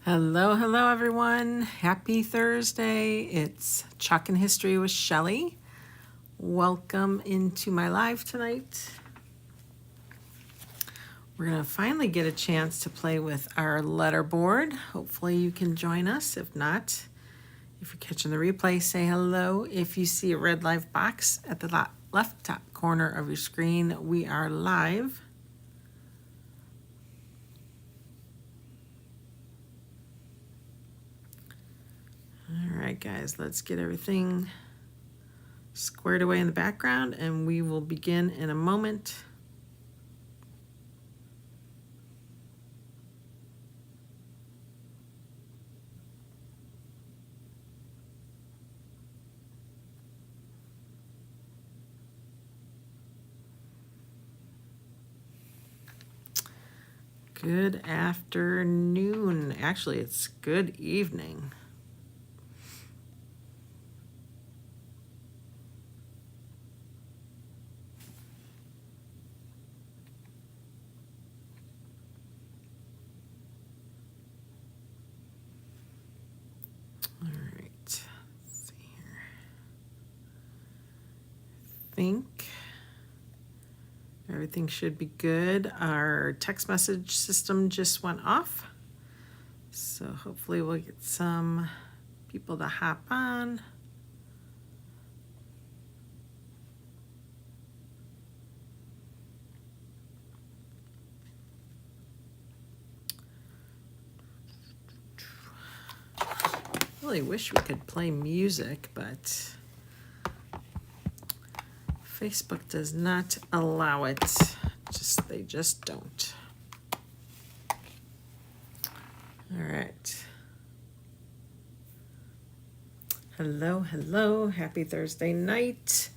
Hello, hello everyone. Happy Thursday. It's Chalkin History with Shelly. Welcome into my live tonight. We're going to finally get a chance to play with our letterboard. Hopefully you can join us. If not, if you're catching the replay, say hello. If you see a red live box at the left top corner of your screen, we are live. All right, guys, let's get everything squared away in the background and we will begin in a moment. Good afternoon. Actually, it's good evening. All right, let's see here. I think everything should be good. Our text message system just went off, so hopefully we'll get some people to hop on. Really wish we could play music, but Facebook does not allow it. They just don't. All right. Hello, hello. Happy Thursday night.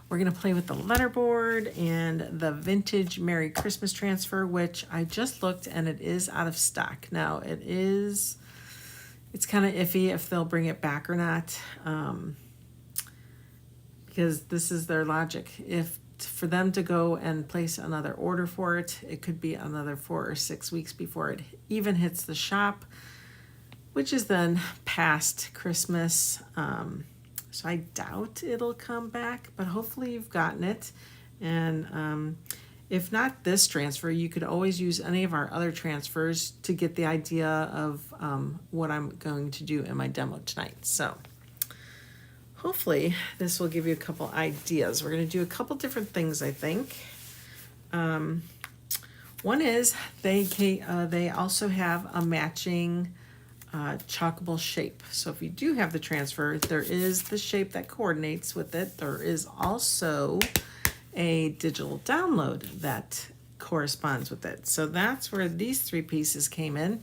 We're going to play with the letterboard and the vintage Merry Christmas transfer, which I just looked and it is out of stock. Now it's kind of iffy if they'll bring it back or not. Because this is their logic. If for them to go and place another order for it, it could be another 4 or 6 weeks before it even hits the shop, which is then past Christmas. So I doubt it'll come back, but hopefully you've gotten it. And if not this transfer, you could always use any of our other transfers to get the idea of what I'm going to do in my demo tonight. So hopefully this will give you a couple ideas. We're going to do a couple different things, I think. One is they also have a matching chalkable shape. So if you do have the transfer, there is the shape that coordinates with it. There is also a digital download that corresponds with it. So that's where these 3 pieces came in.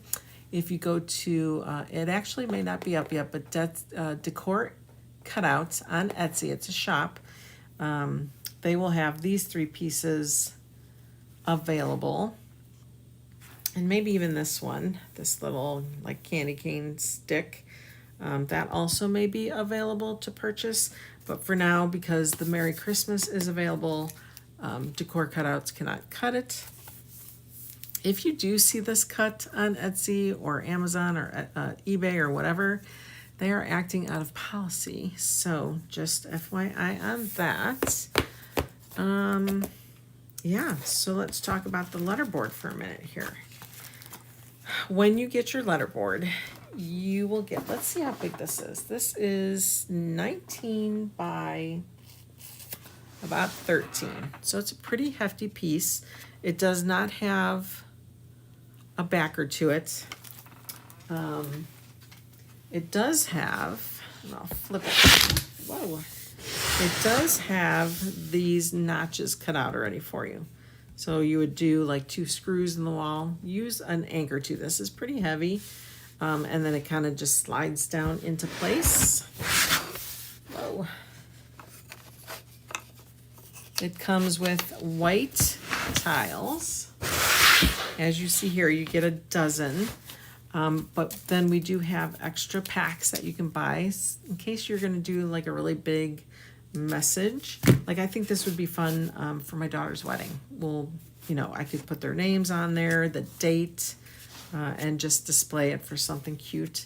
If you go to, it actually may not be up yet, but that's Decor Cutouts on Etsy. It's a shop. They will have these 3 pieces available, and maybe even this one, this little like candy cane stick, that also may be available to purchase. But for now, because the Merry Christmas is available, Decor Cutouts cannot cut it. If you do see this cut on Etsy or Amazon or eBay or whatever, they are acting out of policy, so just FYI on that. Yeah, so let's talk about the letterboard for a minute here. When you get your letterboard, you will get, let's see how big this is. This is 19 by about 13, so it's a pretty hefty piece. It does not have a backer to it. It does have, and I'll flip it. Whoa. It does have these notches cut out already for you. So you would do like 2 screws in the wall. Use an anchor to this. It's pretty heavy. And then it kind of just slides down into place. Whoa. It comes with white tiles. As you see here, you get a dozen. But then we do have extra packs that you can buy in case you're going to do like a really big message. Like I think this would be fun for my daughter's wedding. Well, I could put their names on there, the date, and just display it for something cute.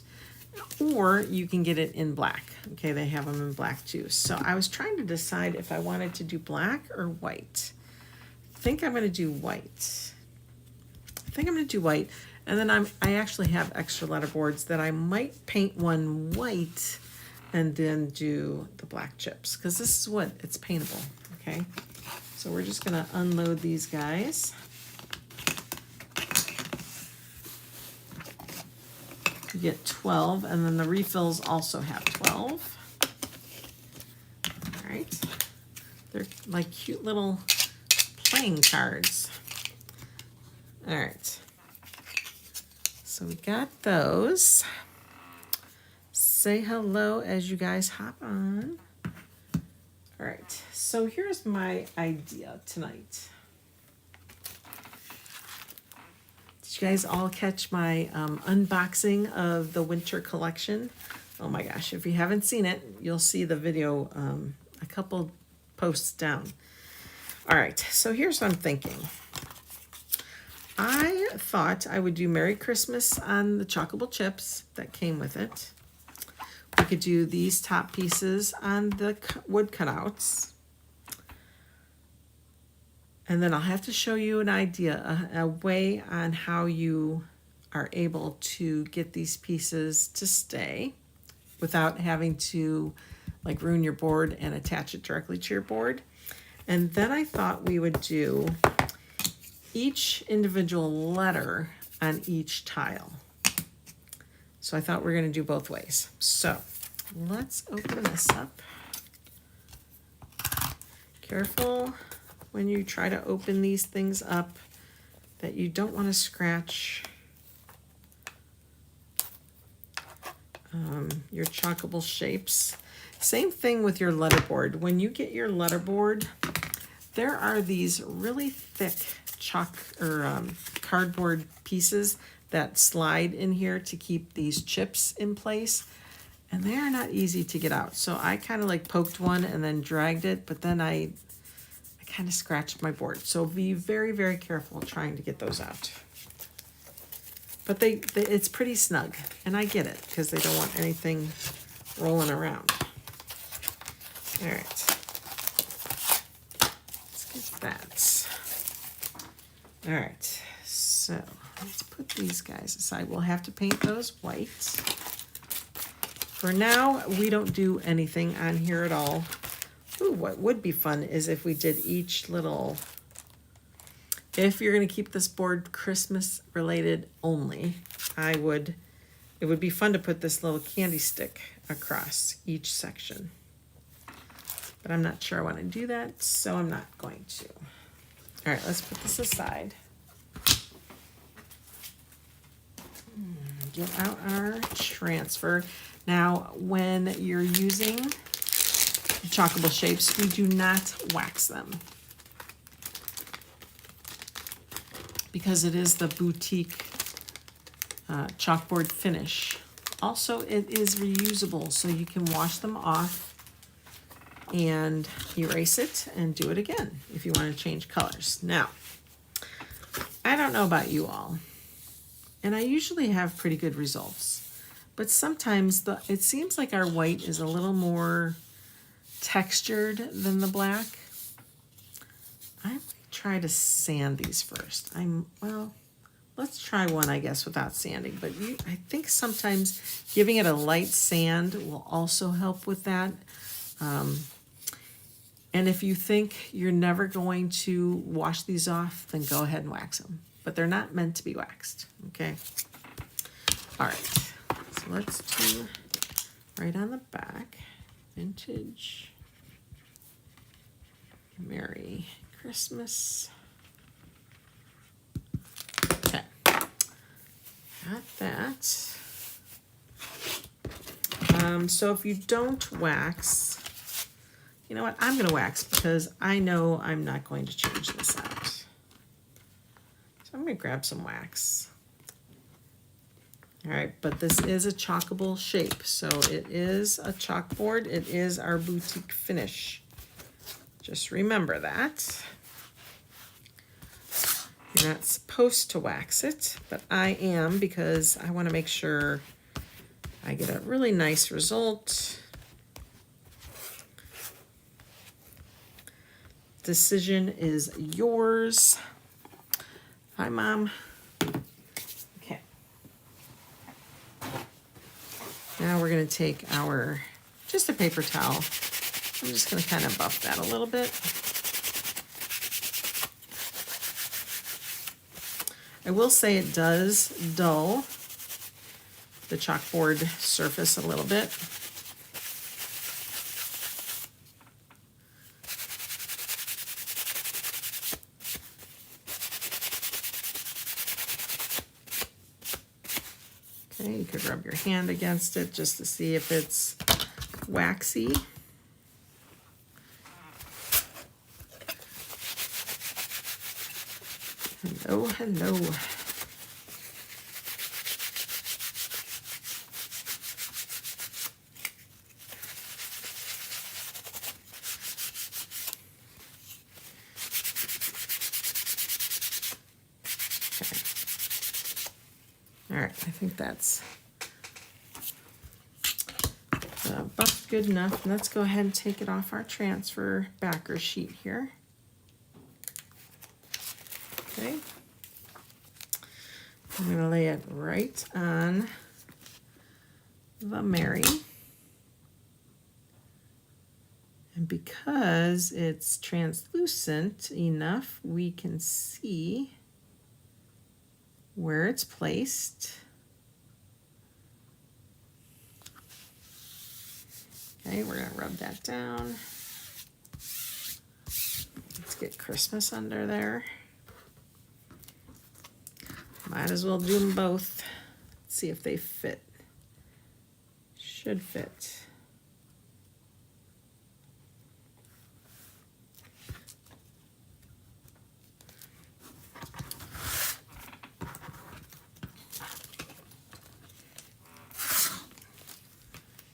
Or you can get it in black. Okay, they have them in black too. So I was trying to decide if I wanted to do black or white. I think I'm going to do white. And then I actually have extra letterboards that I might paint one white and then do the black chips, because this is what it's paintable. Okay, so we're just going to unload these guys. You get 12, and then the refills also have 12. All right, they're like cute little playing cards. All right, so we got those. Say hello as you guys hop on. All right, so here's my idea tonight. Did you guys all catch my unboxing of the winter collection? Oh my gosh, if you haven't seen it, you'll see the video a couple posts down. All right, so here's what I'm thinking. I thought I would do Merry Christmas on the Chalkable chips that came with it. We could do these top pieces on the wood cutouts. And then I'll have to show you an idea, a way on how you are able to get these pieces to stay without having to like ruin your board and attach it directly to your board. And then I thought we would do each individual letter on each tile. So I thought we were going to do both ways. So let's open this up. Careful when you try to open these things up that you don't want to scratch your chalkable shapes. Same thing with your letterboard. When you get your letterboard, there are these really thick chalk or cardboard pieces that slide in here to keep these chips in place, and they are not easy to get out. So I kind of like poked one and then dragged it, but then I kind of scratched my board. So be very, very careful trying to get those out. But it's pretty snug, and I get it because they don't want anything rolling around. All right, let's get that. All right, so let's put these guys aside. We'll have to paint those white. For now, we don't do anything on here at all. Ooh, what would be fun is if we did each little, if you're going to keep this board Christmas related only, it would be fun to put this little candy stick across each section. But I'm not sure I want to do that, so I'm not going to. All right, let's put this aside. Get out our transfer. Now, when you're using chalkable shapes, we do not wax them because it is the boutique chalkboard finish. Also, it is reusable, so you can wash them off and erase it and do it again if you want to change colors. Now, I don't know about you all, and I usually have pretty good results, but sometimes it seems like our white is a little more textured than the black. I might try to sand these first. Well, let's try one, I guess, without sanding, but I think sometimes giving it a light sand will also help with that. And if you think you're never going to wash these off, then go ahead and wax them. But they're not meant to be waxed, okay? All right, so let's do right on the back, vintage, Merry Christmas. Okay, got that. So if you don't wax, you know what, I'm gonna wax because I know I'm not going to change this out. So I'm gonna grab some wax. All right, but this is a chalkable shape, so it is a chalkboard. It is our boutique finish. Just remember that. You're not supposed to wax it, but I am because I want to make sure I get a really nice result. Decision is yours. Hi, Mom. Okay. Now we're going to take our, just a paper towel. I'm just going to kind of buff that a little bit. I will say it does dull the chalkboard surface a little bit. Okay, you could rub your hand against it just to see if it's waxy. Hello, hello. Okay. All right, I think that's buffed good enough. Let's go ahead and take it off our transfer backer sheet here. Okay. I'm going to lay it right on the Mary. And because it's translucent enough, we can see where it's placed. Okay, we're going to rub that down. Let's get Christmas under there. Might as well do them both. Let's see if they fit. Should fit.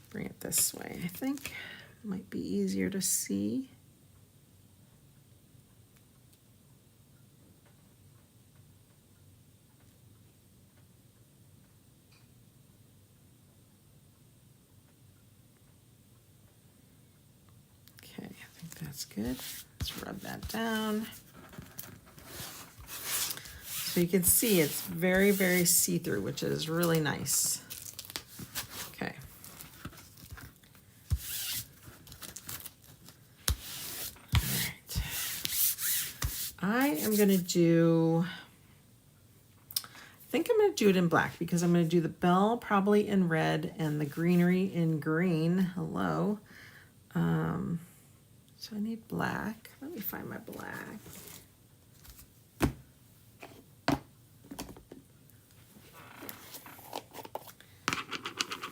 Bring it this way, I think. Might be easier to see. That's good. Let's rub that down. So you can see it's very, very see-through, which is really nice. Okay. All right. I am going to do, I think I'm going to do it in black because I'm going to do the bell probably in red and the greenery in green. Hello. So I need black. Let me find my black.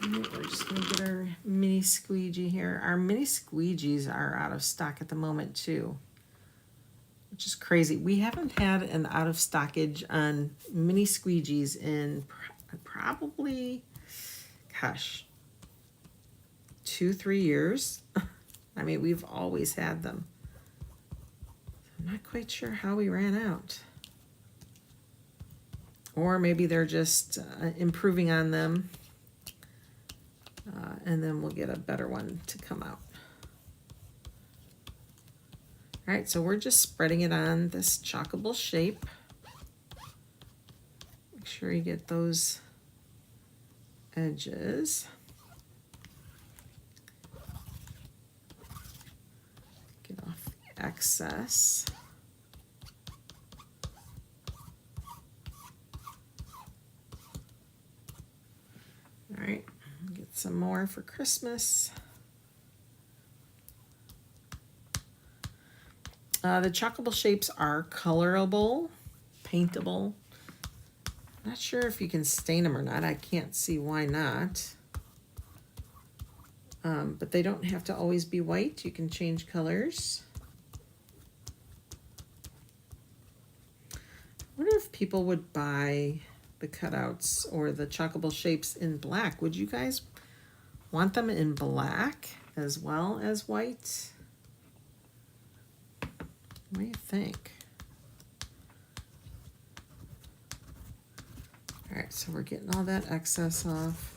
We're just going to get our mini squeegee here. Our mini squeegees are out of stock at the moment too, which is crazy. We haven't had an out of stockage on mini squeegees in probably, gosh, 2-3 years. I mean, we've always had them. I'm not quite sure how we ran out. Or maybe they're just improving on them. And then we'll get a better one to come out. All right, so we're just spreading it on this chalkable shape. Make sure you get those edges. Get off the excess. All right, get some more for Christmas. The chalkable shapes are colorable, paintable. Not sure if you can stain them or not. I can't see why not. But they don't have to always be white. You can change colors. I wonder if people would buy the cutouts or the chalkable shapes in black. Would you guys want them in black as well as white? What do you think? All right, so we're getting all that excess off.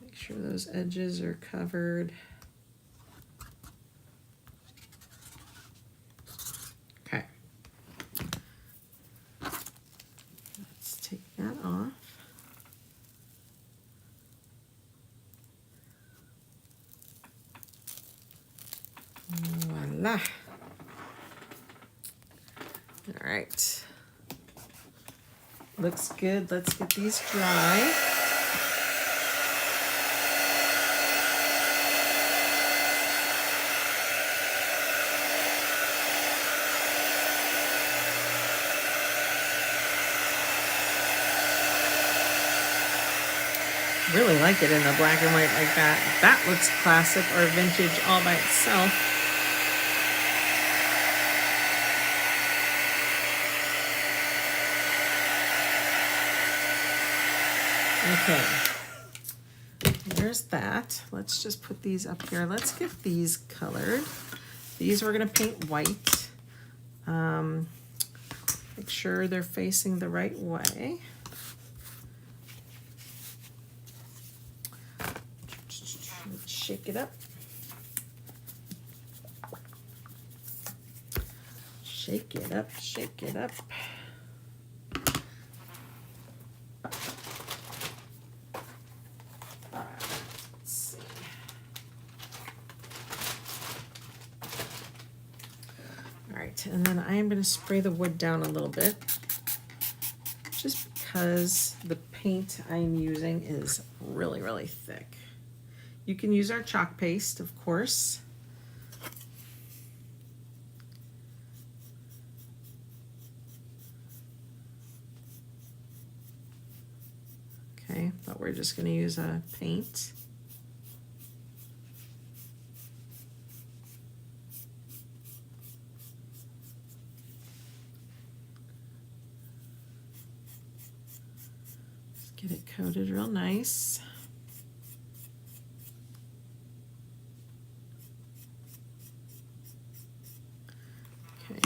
Make sure those edges are covered. Okay. Let's take that off. Voila. All right. Looks good. Let's get these dry. Really like it in the black and white like that. That looks classic or vintage all by itself. Okay, there's that. Let's just put these up here. Let's get these colored. These we're gonna paint white. Make sure they're facing the right way. Let's shake it up. Shake it up, shake it up. And then I am going to spray the wood down a little bit, just because the paint I'm using is really, really thick. You can use our chalk paste, of course. Okay, but we're just going to use a paint. Get it coated real nice. Okay.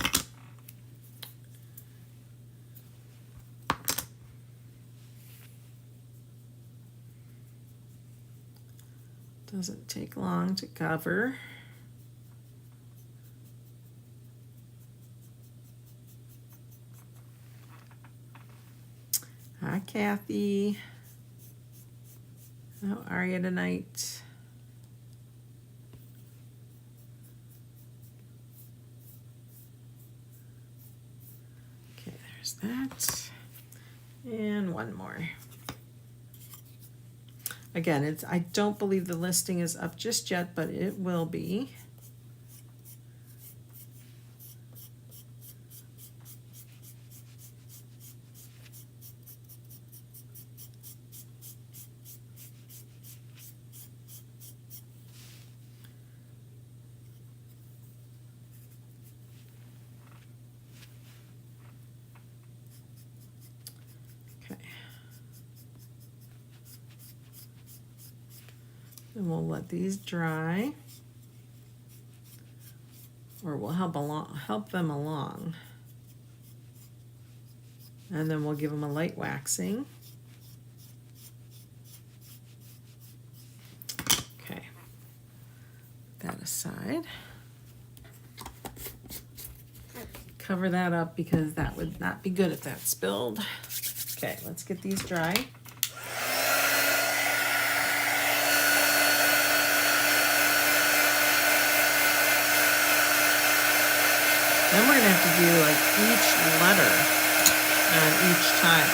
Doesn't take long to cover. Hi, Kathy. How are you tonight? Okay, there's that. And one more. Again, I don't believe the listing is up just yet, but it will be. And we'll let these dry, or we'll help them along. And then we'll give them a light waxing. Okay, put that aside. Cover that up because that would not be good if that spilled. Okay, let's get these dry. Then we're going to have to do like each letter on each tile.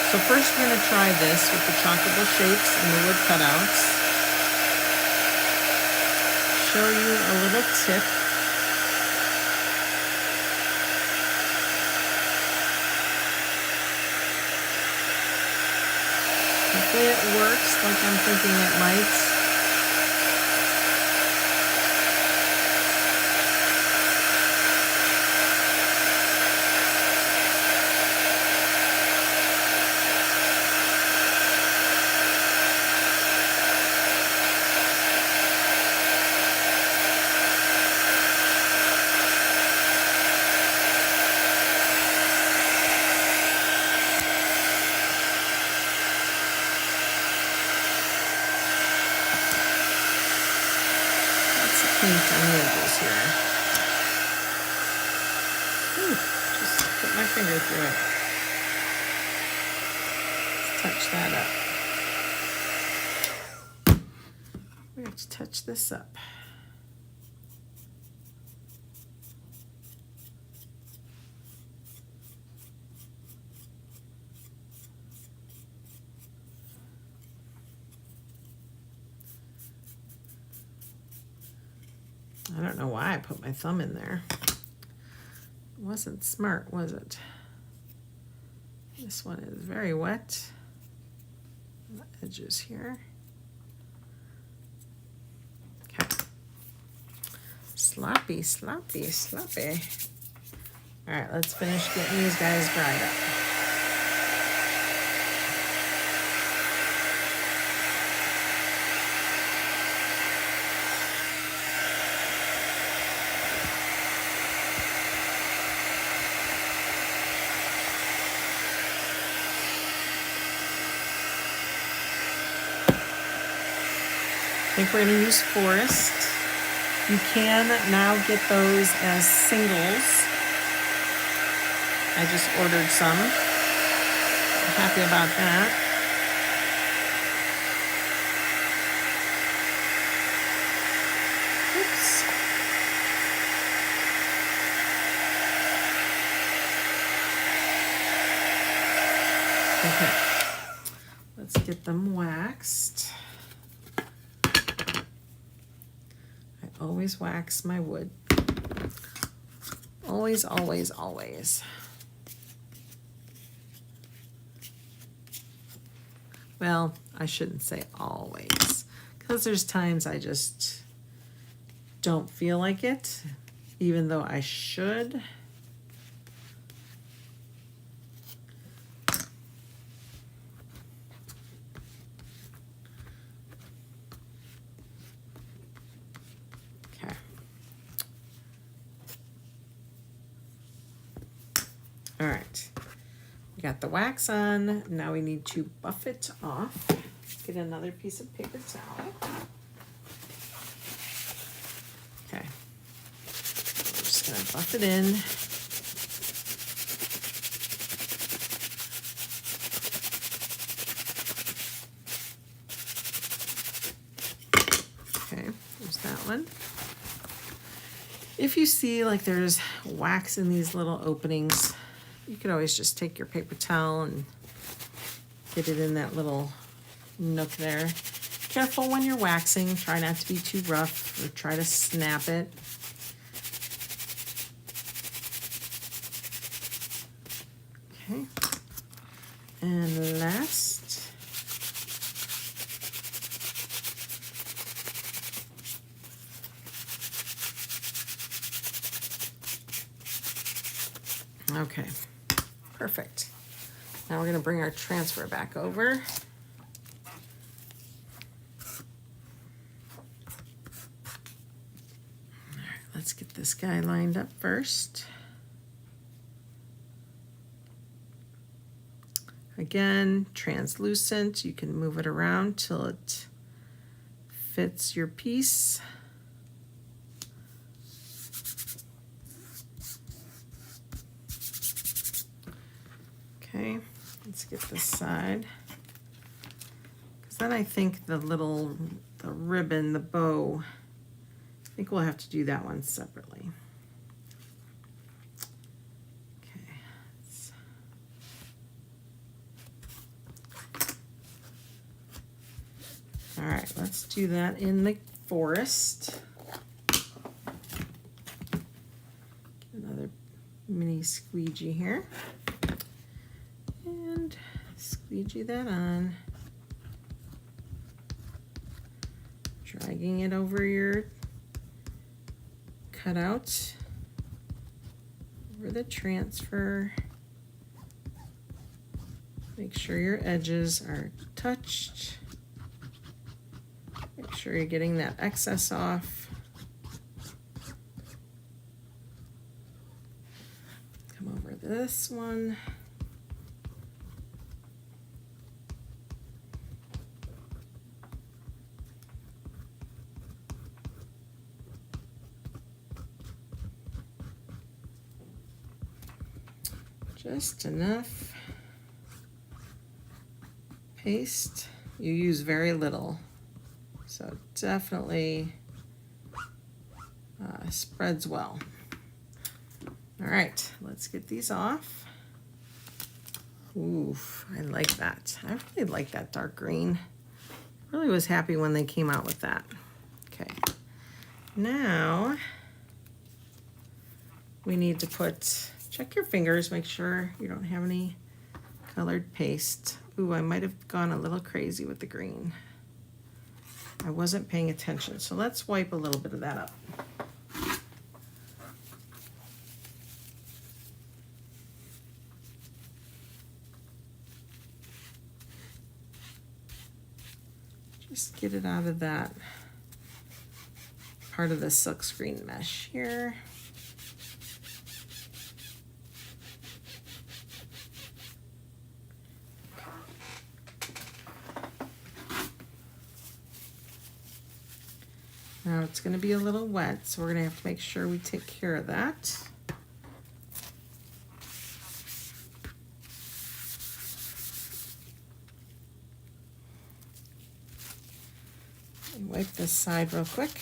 So first we're going to try this with the chalkable shapes and the wood cutouts. Show you a little tip. Hopefully it works like I'm thinking it might. edges here. Ooh, just put my finger through it. Let's touch that up. We have to touch this up. I don't know why I put my thumb in there. It wasn't smart, was it? This one is very wet. The edges here. Okay. Sloppy, sloppy, sloppy. All right, let's finish getting these guys dried up. I think we're going to use forest. You can now get those as singles. I just ordered some. I'm happy about that. Oops. Okay. Let's get them waxed. Always wax my wood. Always, always, always. Well, I shouldn't say always, because there's times I just don't feel like it, even though I should. All right, we got the wax on. Now we need to buff it off. Get another piece of paper towel. Okay, we're just gonna buff it in. Okay, there's that one. If you see like there's wax in these little openings, you could always just take your paper towel and get it in that little nook there. Careful when you're waxing. Try not to be too rough or try to snap it. Okay. And last, okay. Perfect. Now we're going to bring our transfer back over. All right, let's get this guy lined up first. Again, translucent. You can move it around till it fits your piece. Okay, let's get this side. Because then I think the ribbon, the bow, I think we'll have to do that one separately. Okay. All right, let's do that in the forest. Get another mini squeegee here. And squeegee that on, dragging it over your cutout, over the transfer. Make sure your edges are touched. Make sure you're getting that excess off. Come over this one. Just enough paste. You use very little, so definitely spreads well. All right, let's get these off. Oof, I like that. I really like that dark green. Really was happy when they came out with that. Okay, now we need to check your fingers, make sure you don't have any colored paste. Ooh, I might have gone a little crazy with the green. I wasn't paying attention, so let's wipe a little bit of that up. Just get it out of that part of the silkscreen mesh here. Now it's going to be a little wet, so we're going to have to make sure we take care of that. Wipe this side real quick.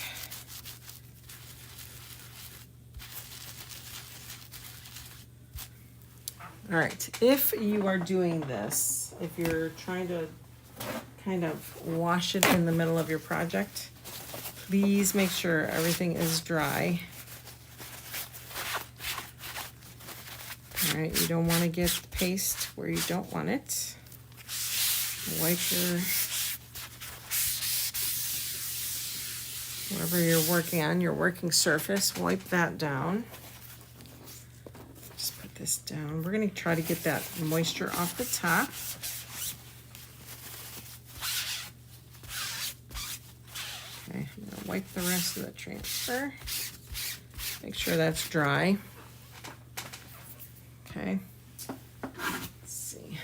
All right, if you are doing this, if you're trying to kind of wash it in the middle of your project, please make sure everything is dry. All right, you don't want to get paste where you don't want it. Wipe whatever you're working on, your working surface, wipe that down. Just put this down. We're going to try to get that moisture off the top. Okay, I'm going to wipe the rest of the transfer. Make sure that's dry. Okay. Let's see.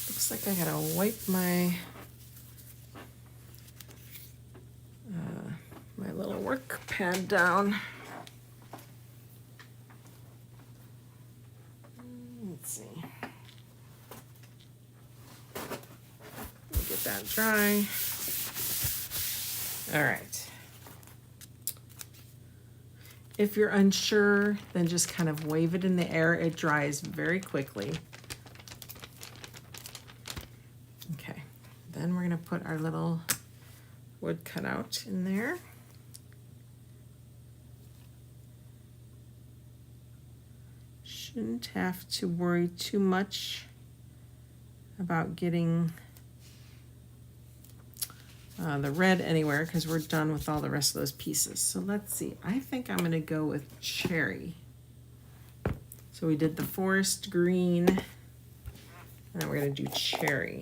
Looks like I gotta wipe my my little work pad down. Let's see. Get that dry. All right. If you're unsure, then just kind of wave it in the air. It dries very quickly. Okay, then we're gonna put our little wood cutout in there. Shouldn't have to worry too much about getting the red anywhere because we're done with all the rest of those pieces. So let's see, I think I'm gonna go with cherry. So we did the forest green, and then we're gonna do cherry.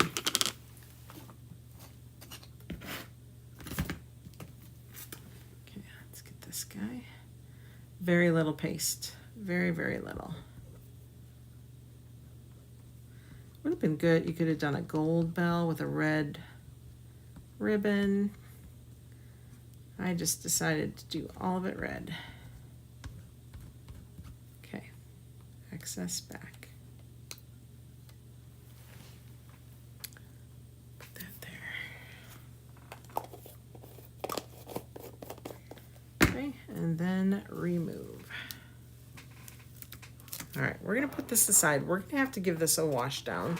Okay, let's get this guy. Very little paste, very, very little. Would have been good, you could have done a gold bell with a red ribbon. I just decided to do all of it red. Okay, excess back. Put that there. Okay, and then remove. All right, we're gonna put this aside. We're gonna have to give this a wash down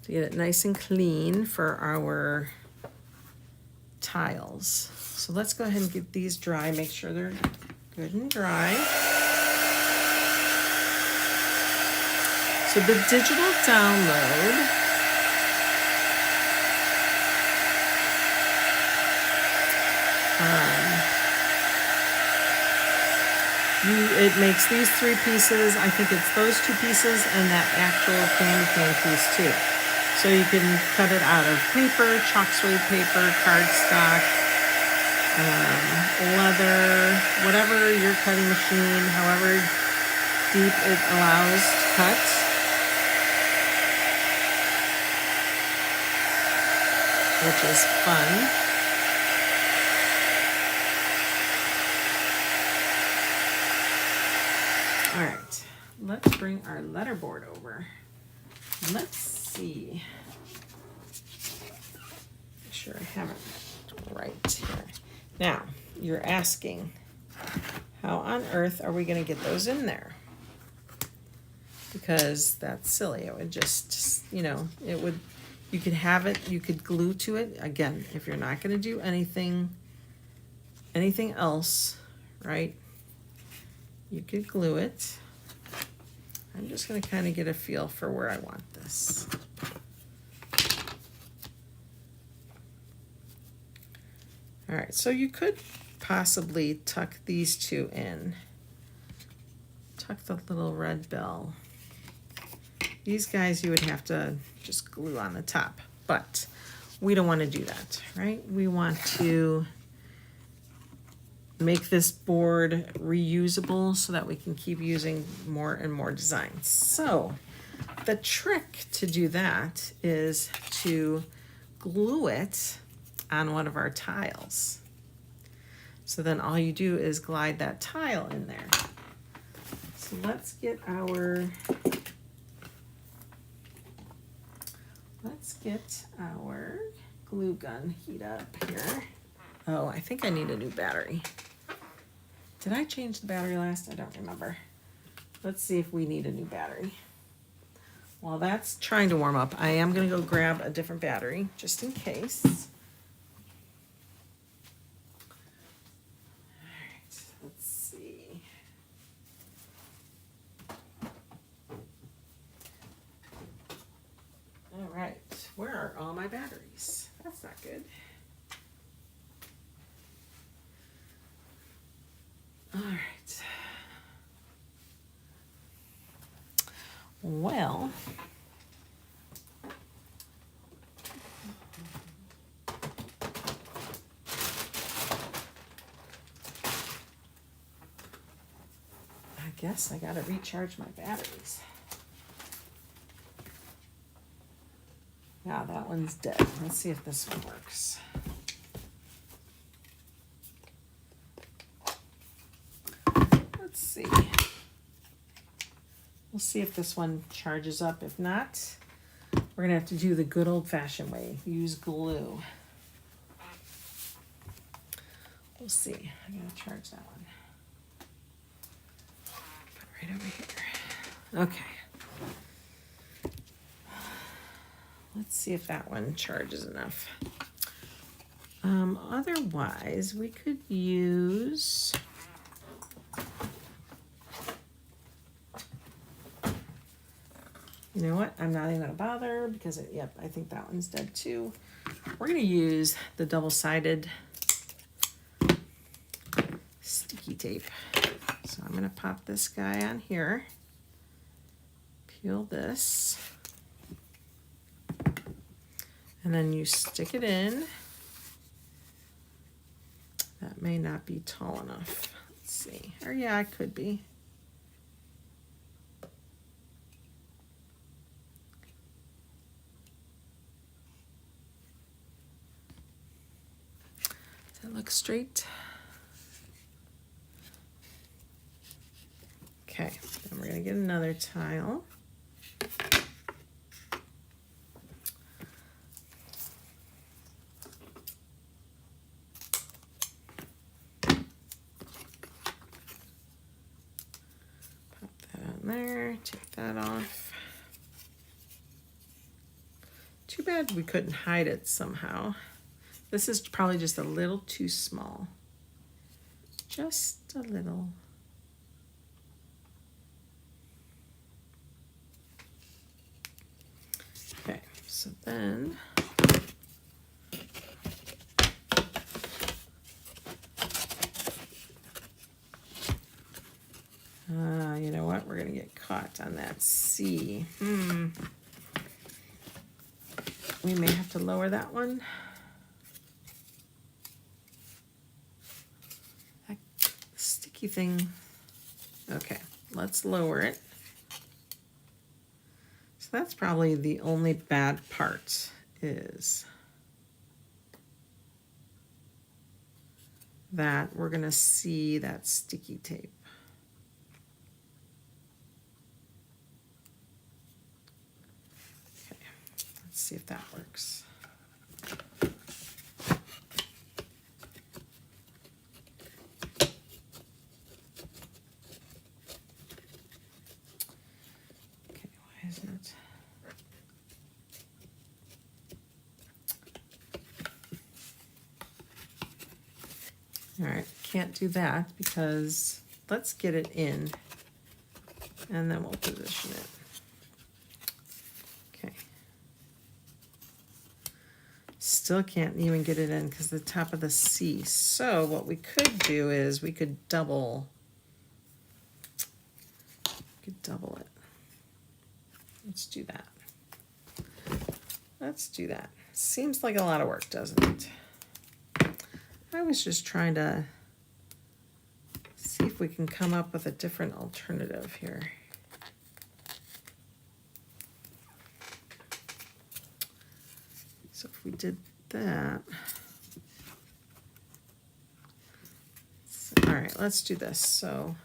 to get it nice and clean for our tiles. So let's go ahead and get these dry, make sure they're good and dry. So the digital download it makes these 3 pieces. I think it's those 2 pieces and that actual candy cane piece too. So you can cut it out of paper, chalk suede paper, cardstock, leather, whatever your cutting machine, however deep it allows to cut. Which is fun. All right, let's bring our letterboard over. Let's see. Make sure I have it right here. Now, you're asking, how on earth are we going to get those in there? Because that's silly. It would just, you know, it would, you could have it, you could glue to it. Again, if you're not going to do anything else, right? You could glue it. I'm just going to kind of get a feel for where I want this. All right, so you could possibly tuck these two in. Tuck the little red bell. These guys you would have to just glue on the top, but we don't want to do that, right? We want to make this board reusable so that we can keep using more and more designs. So the trick to do that is to glue it on one of our tiles. So then all you do is glide that tile in there. So let's get our glue gun heat up here. Oh, I think I need a new battery. Did I change the battery last? I don't remember. Let's see if we need a new battery. While that's trying to warm up, I am going to go grab a different battery just in case. All right, let's see. All right, where are all my batteries? That's not good. All right. Well, I guess I gotta recharge my batteries. Yeah, that one's dead. Let's see if this one works. Let's see. We'll see if this one charges up. If not, we're gonna have to do the good old-fashioned way. Use glue. We'll see. I'm gonna charge that one. Put it right over here. Okay. Let's see if that one charges enough. Otherwise, we could use... You know what? I'm not even gonna bother because, yep, I think that one's dead too. We're gonna use the double-sided sticky tape. So I'm gonna pop this guy on here, peel this, and then you stick it in. That may not be tall enough. Let's see. Or yeah, it could be. Does that look straight? Okay, then we're gonna get another tile. There, take that off. Too bad we couldn't hide it somehow. This is probably just a little too small. Just a little. Okay, so then you know what? We're gonna get caught on that C. We may have to lower that one. That sticky thing. Okay, let's lower it. So that's probably the only bad part is that we're gonna see that sticky tape. see if that works. Okay, why isn't it? All right, can't do that because let's get it in and then we'll position it. Okay. Still can't even get it in because the top of the C. So what we could do is we could double it. Let's do that. Let's do that. Seems like a lot of work, doesn't it? I was just trying to see if we can come up with a different alternative here. So if we did that, all right, let's do this. So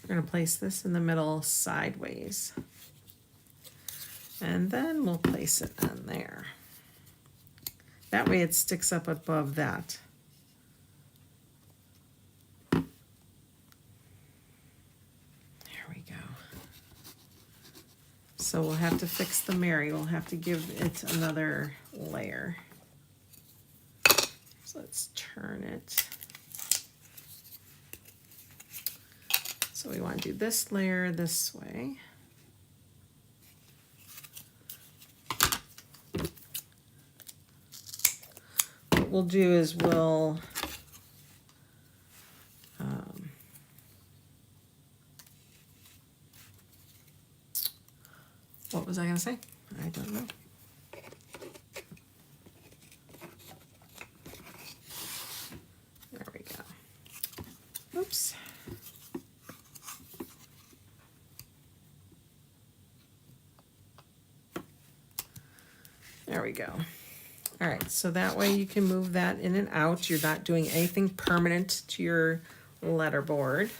we're going to place this in the middle sideways, and then we'll place it on there. That way it sticks up above that. There we go. So we'll have to fix the Mary. We'll have to give it another layer. So let's turn it. So we want to do this layer this way. What we'll do is we'll what was I going to say? I don't know. There we go. Oops. There we go. All right, so that way you can move that in and out. You're not doing anything permanent to your letterboard.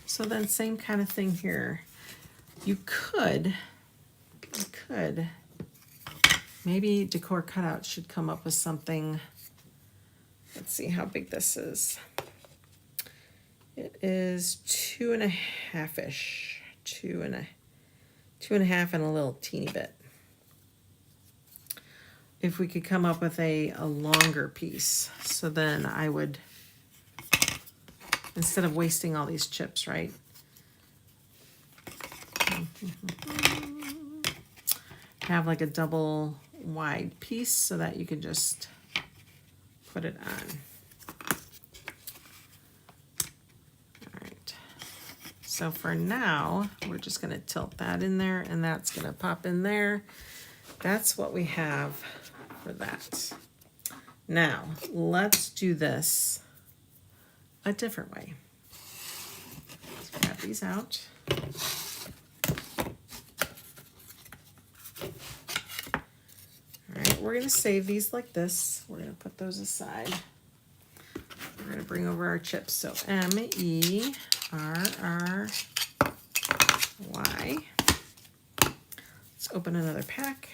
So then same kind of thing here. You could, maybe Decor Cutouts should come up with something. Let's see how big this is. It is 2.5-ish, 2.5 and a little teeny bit. If we could come up with a longer piece, so then I would, instead of wasting all these chips, right? Have like a double wide piece so that you can just put it on. All right. So for now, we're just going to tilt that in there, and that's going to pop in there. That's what we have for that. Now, let's do this a different way. Let's grab these out. All right, we're going to save these like this. We're going to put those aside. We're going to bring over our chips. So MERRY. Let's open another pack.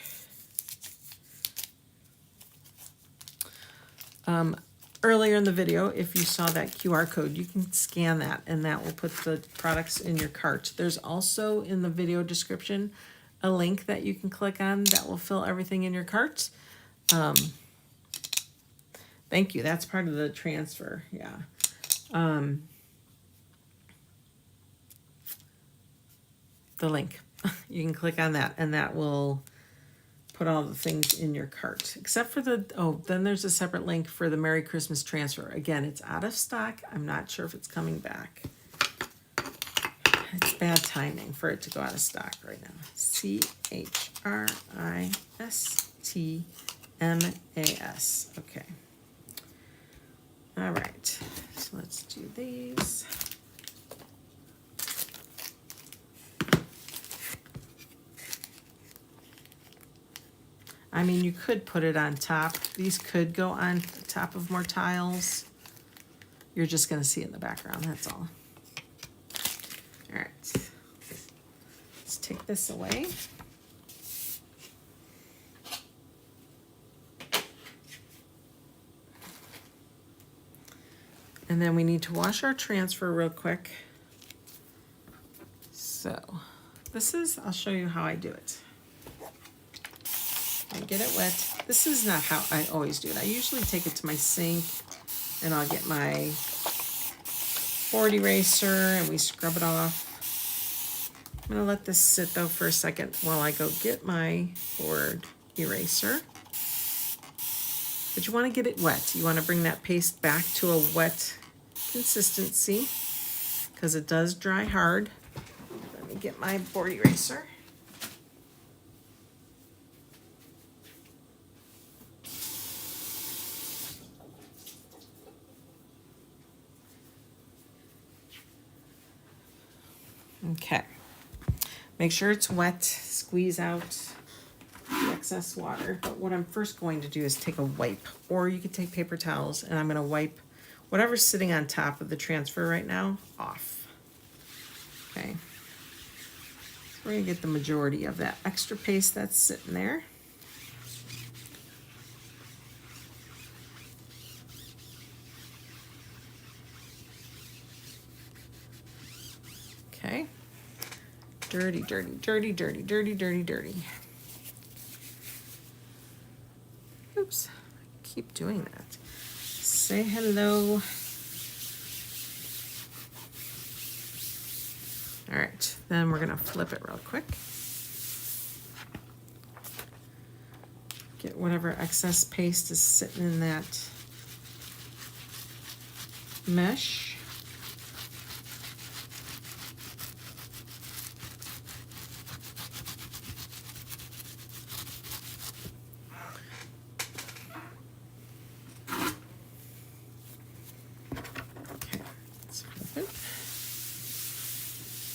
Earlier in the video, if you saw that QR code, you can scan that and that will put the products in your cart. There's also in the video description a link that you can click on that will fill everything in your cart. Thank you. That's part of the transfer. Yeah. The link. You can click on that and that will put all the things in your cart, except for the, then there's a separate link for the Merry Christmas transfer. Again, it's out of stock. I'm not sure if it's coming back. It's bad timing for it to go out of stock right now. CHRISTMAS. Okay. All right. So let's do these. I mean, you could put it on top. These could go on top of more tiles. You're just going to see it in the background, that's all. All right. take this away. And then we need to wash our transfer real quick. So this is, I'll show you how I do it. I get it wet. This is not how I always do it. I usually take it to my sink and I'll get my board eraser and we scrub it off. I'm gonna let this sit though for a second while I go get my board eraser. But you wanna get it wet. You wanna bring that paste back to a wet consistency because it does dry hard. Let me get my board eraser. Okay, make sure it's wet, squeeze out the excess water. But what I'm first going to do is take a wipe, or you could take paper towels, and I'm going to wipe whatever's sitting on top of the transfer right now off. Okay, we're going to get the majority of that extra paste that's sitting there. Okay, dirty, dirty, dirty, dirty, dirty, dirty, dirty. Oops, I keep doing that. Say hello. All right, then we're gonna flip it real quick. Get whatever excess paste is sitting in that mesh.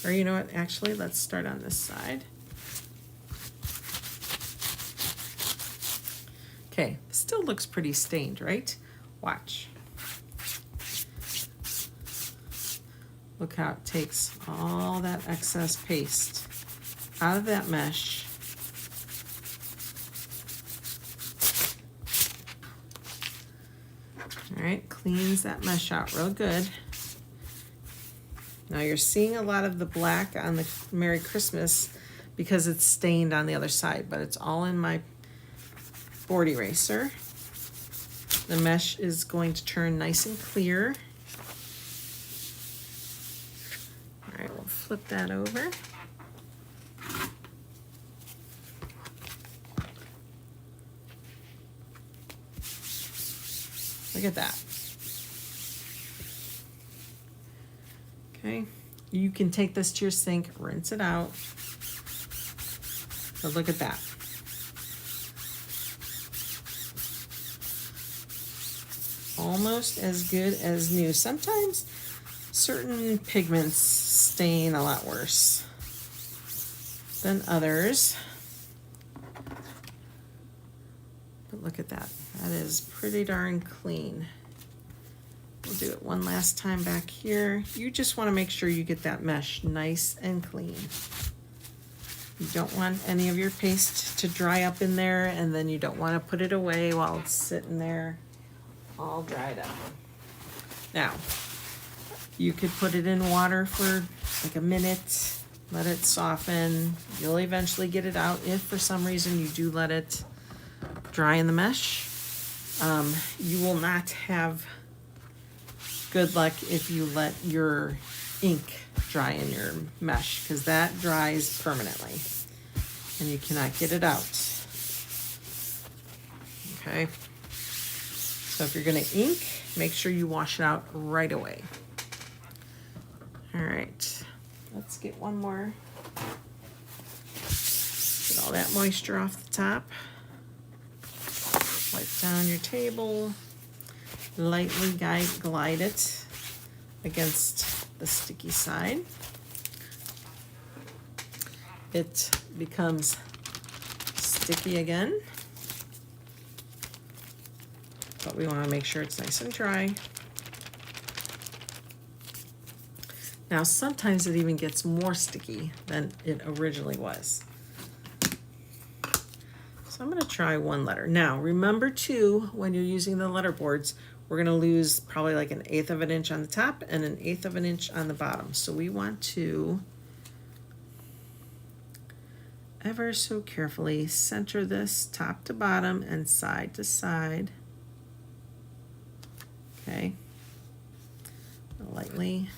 Or you know what, actually, let's start on this side. Okay, still looks pretty stained, right? Watch. Look how it takes all that excess paste out of that mesh. All right, cleans that mesh out real good. Now you're seeing a lot of the black on the Merry Christmas because it's stained on the other side, but it's all in my board eraser. The mesh is going to turn nice and clear. All right, we'll flip that over. Look at that. Okay, you can take this to your sink, rinse it out. But look at that. Almost as good as new. Sometimes certain pigments stain a lot worse than others. But look at that. That is pretty darn clean. We'll do it one last time back here. You just want to make sure you get that mesh nice and clean. You don't want any of your paste to dry up in there, and then you don't want to put it away while it's sitting there all dried up. Now, you could put it in water for like a minute, let it soften. You'll eventually get it out if for some reason you do let it dry in the mesh. You will not have good luck if you let your ink dry in your mesh, because that dries permanently and you cannot get it out. Okay, so if you're going to ink, make sure you wash it out right away. All right, let's get one more. Get all that moisture off the top. Wipe down your table. Lightly glide it against the sticky side. It becomes sticky again, but we want to make sure it's nice and dry. Now, sometimes it even gets more sticky than it originally was. So I'm going to try one letter. Now, remember too, when you're using the letter boards, we're going to lose probably like 1/8 of an inch on the top and 1/8 of an inch on the bottom. So we want to ever so carefully center this top to bottom and side to side. Okay. Lightly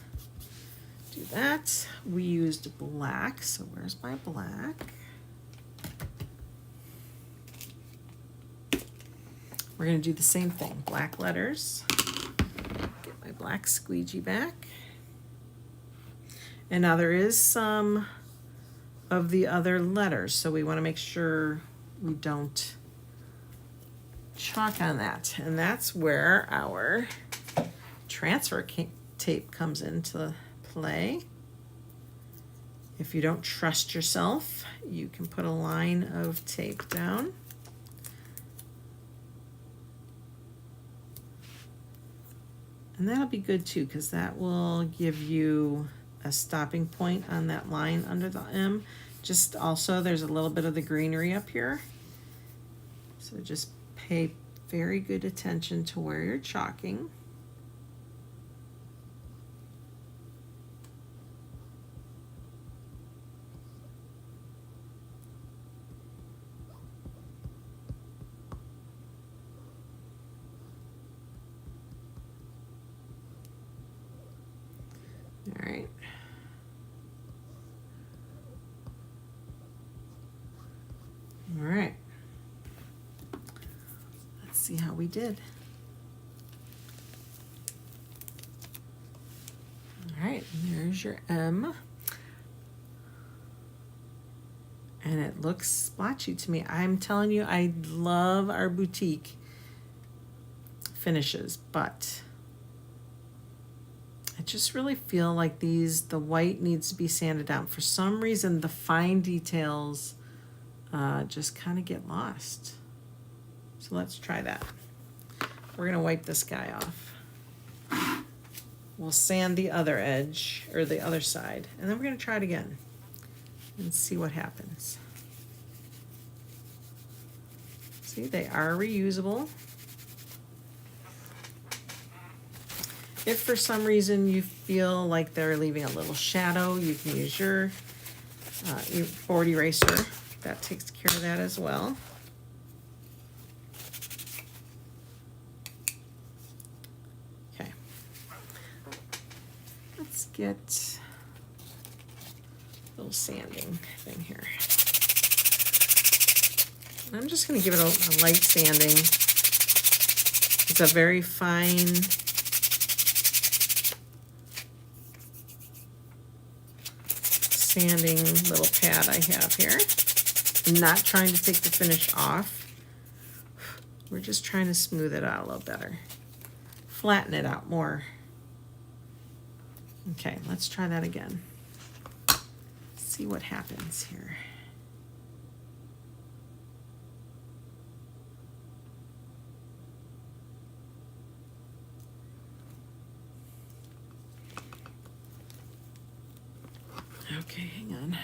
do that. We used black, so where's my black? We're going to do the same thing. Black letters. Get my black squeegee back. And now there is some of the other letters, so we want to make sure we don't chalk on that. And that's where our transfer tape comes into play. If you don't trust yourself, you can put a line of tape down. And that'll be good too, because that will give you a stopping point on that line under the M. Just also, there's a little bit of the greenery up here. So just pay very good attention to where you're chalking. All right. All right. Let's see how we did. All right, there's your M. And it looks splotchy to me. I'm telling you, I love our boutique finishes, but I just really feel like the white needs to be sanded down. For some reason, the fine details just kind of get lost. So let's try that. We're gonna wipe this guy off. We'll sand the other edge, or the other side, and then we're gonna try it again and see what happens. See, they are reusable. If for some reason you feel like they're leaving a little shadow, you can use your board eraser. That takes care of that as well. Okay. Let's get a little sanding thing here. I'm just going to give it a light sanding. It's a very fine sanding little pad I have here. I'm not trying to take the finish off. We're just trying to smooth it out a little better. Flatten it out more. Okay, let's try that again. See what happens here. Okay, hang on.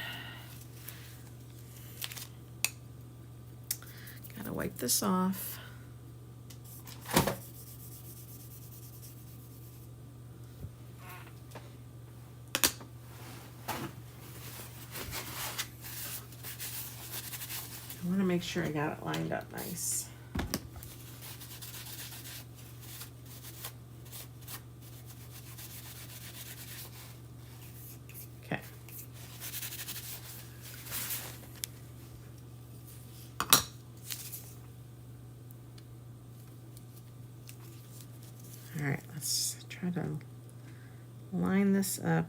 Gotta wipe this off. I want to make sure I got it lined up nice. Okay. All right, let's try to line this up.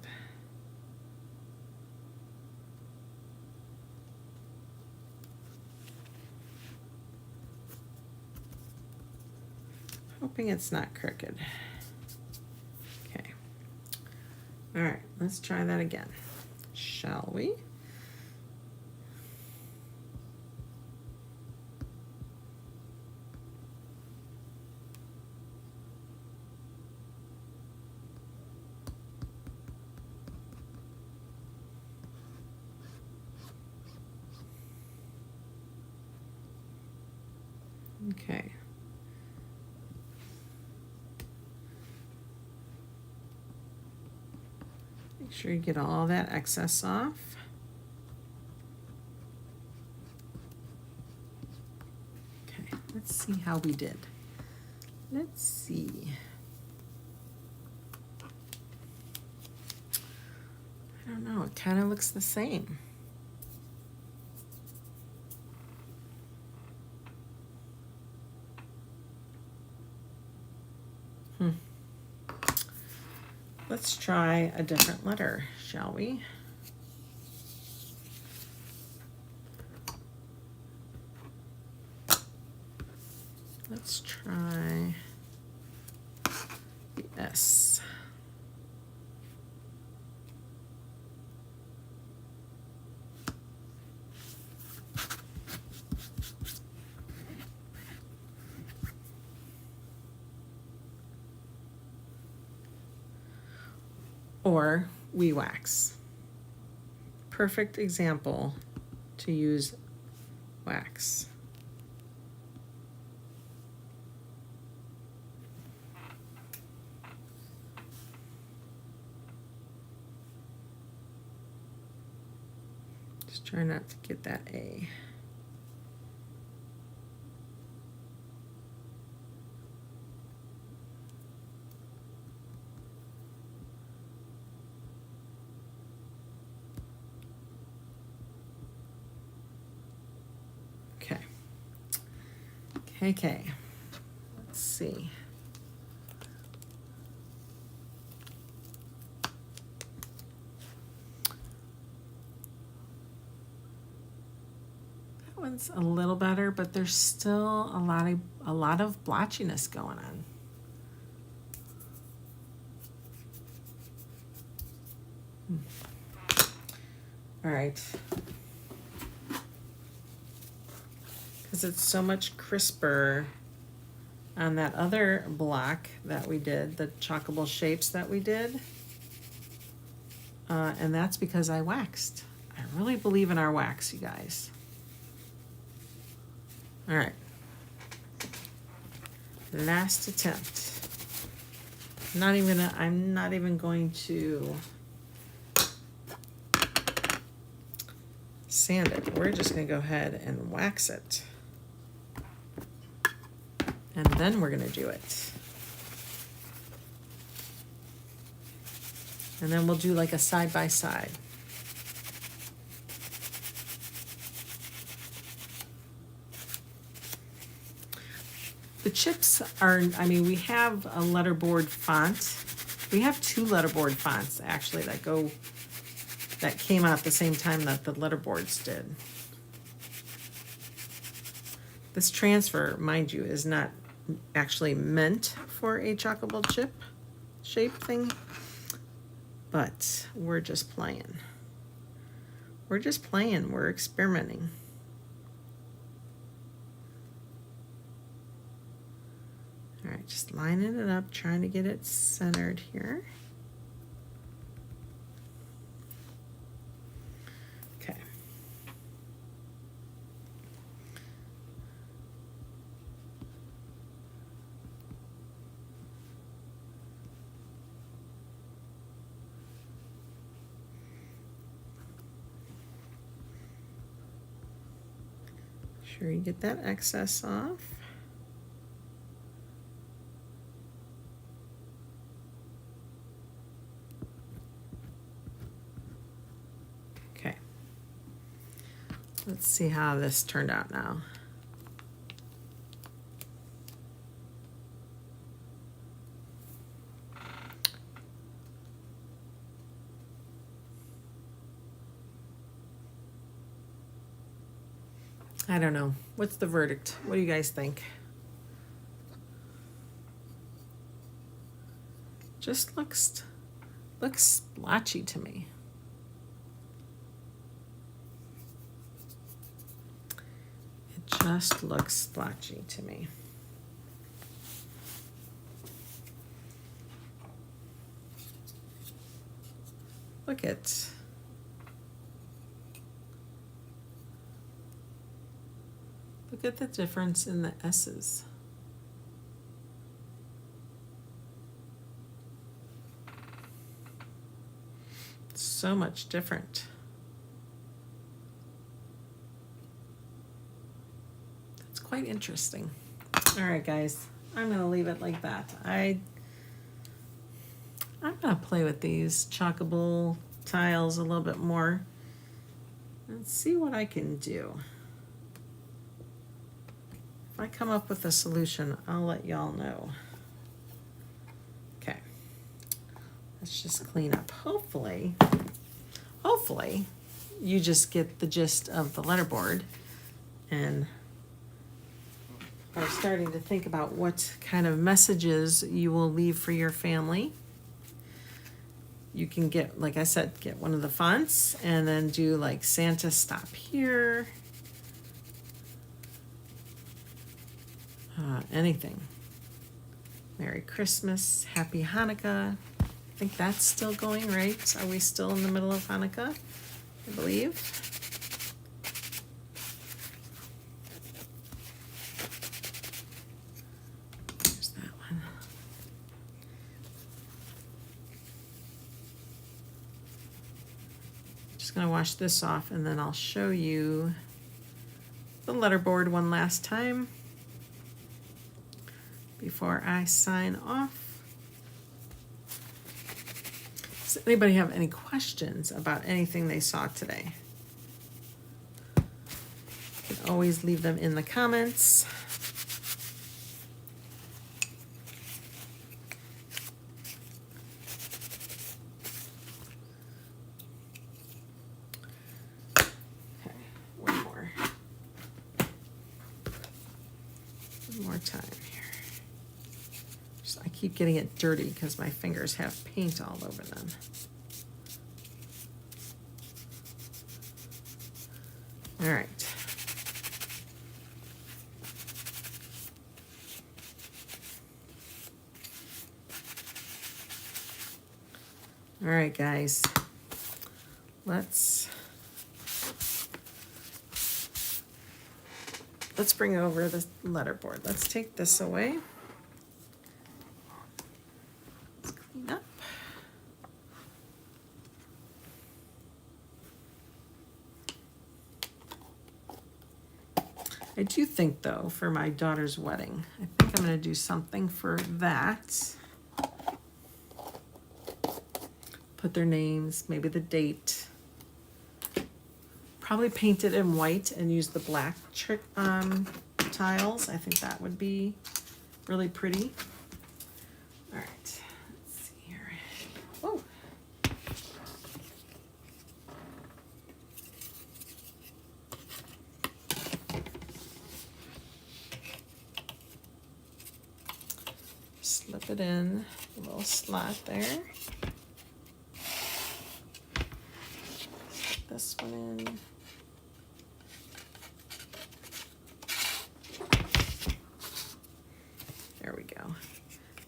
Hoping it's not crooked. Okay. All right, let's try that again, shall we? Okay. Make sure you get all that excess off. Okay, let's see how we did. Let's see. I don't know, it kind of looks the same. Let's try a different letter, shall we? Let's try the S. Or we wax. Perfect example to use wax. Just try not to get that A. Okay, let's see. That one's a little better, but there's still a lot of blotchiness going on. All right. Because it's so much crisper on that other block that we did, the chalkable shapes that we did. And that's because I waxed. I really believe in our wax, you guys. All right. Last attempt. I'm not even going to sand it. We're just going to go ahead and wax it. And then we're going to do it. And then we'll do like a side by side. The chips are, we have a letterboard font. We have two letterboard fonts actually that came out at the same time that the letterboards did. This transfer, mind you, is not actually meant for a chalkable chip shape thing, but we're just playing. We're experimenting. All right, just lining it up, trying to get it centered here. Okay. Sure you get that excess off. Okay. Let's see how this turned out now. I don't know. What's the verdict? What do you guys think? Just looks splotchy to me. It just looks splotchy to me. Look at. at the difference in the S's. So much different. That's quite interesting. All right, guys, I'm gonna leave it like that. I'm gonna play with these chalkable tiles a little bit more and see what I can do. If I come up with a solution, I'll let y'all know. Okay, let's just clean up. Hopefully you just get the gist of the letterboard and are starting to think about what kind of messages you will leave for your family. You can get, like I said, get one of the fonts and then do like Santa stop here. Anything. Merry Christmas, Happy Hanukkah. I think that's still going, right? Are we still in the middle of Hanukkah? I believe. There's that one. Just gonna wash this off and then I'll show you the letterboard one last time before I sign off. Does anybody have any questions about anything they saw today? You can always leave them in the comments. Okay, one more time here. I keep getting it dirty because my fingers have paint all over them. All right. All right, guys. Let's bring over the letterboard. Let's take this away. Up. I do think, though, for my daughter's wedding, I think I'm going to do something for that. Put their names, maybe the date. Probably paint it in white and use the black tiles. I think that would be really pretty. All right. Oh. Slip it in a little slot there. Slip this one in. There we go.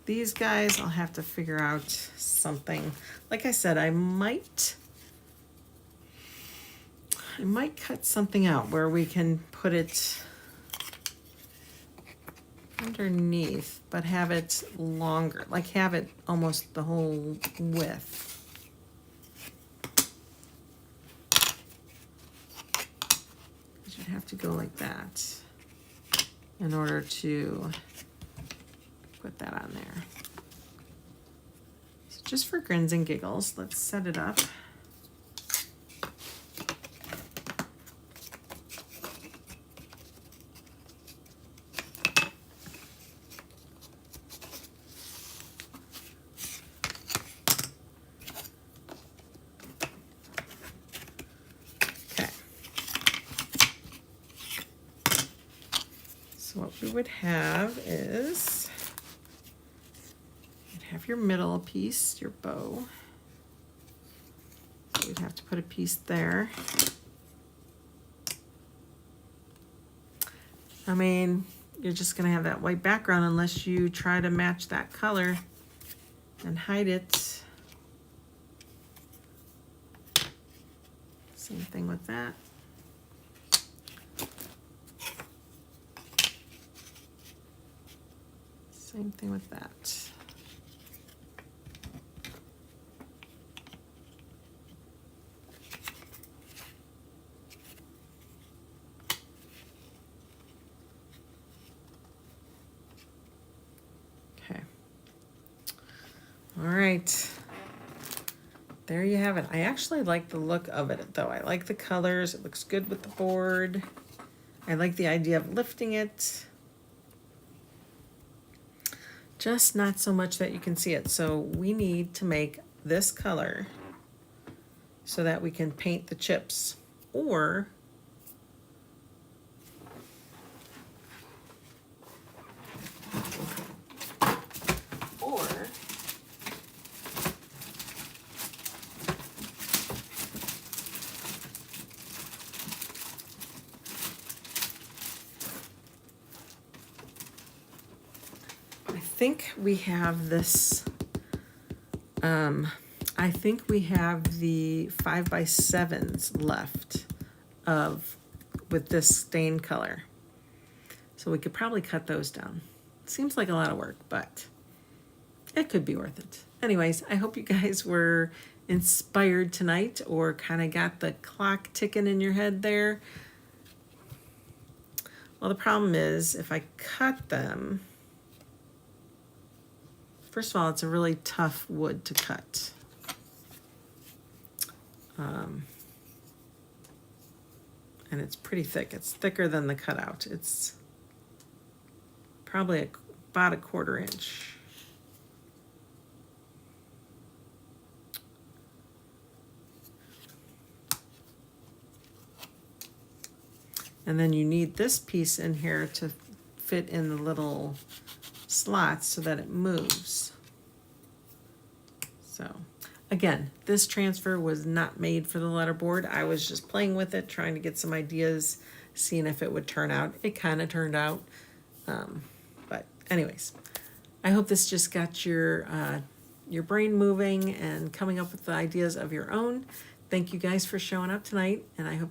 These guys, I'll have to figure out something. Like I said, I might cut something out where we can put it underneath, but have it longer, like have it almost the whole width. You should have to go like that in order to put that on there. So just for grins and giggles, let's set it up. So what we would have is, you'd have your middle piece, your bow. So we'd have to put a piece there. I mean, you're just gonna have that white background unless you try to match that color and hide it. Same thing with that. Same thing with that. Okay. All right. There you have it. I actually like the look of it though. I like the colors. It looks good with the board. I like the idea of lifting it. Just not so much that you can see it. So we need to make this color so that we can paint the chips, or I think we have this, I think we have the 5x7s left with this stain color. So we could probably cut those down. Seems like a lot of work, but it could be worth it. Anyways, I hope you guys were inspired tonight, or kind of got the clock ticking in your head there. Well, the problem is if I cut them, first of all, it's a really tough wood to cut. And it's pretty thick. It's thicker than the cutout. It's probably about a 1/4 inch. And then you need this piece in here to fit in the little slots so that it moves. So again, this transfer was not made for the letterboard. I was just playing with it, trying to get some ideas, seeing if it would turn out. It kind of turned out. But anyways, I hope this just got your brain moving and coming up with the ideas of your own. Thank you guys for showing up tonight, and I hope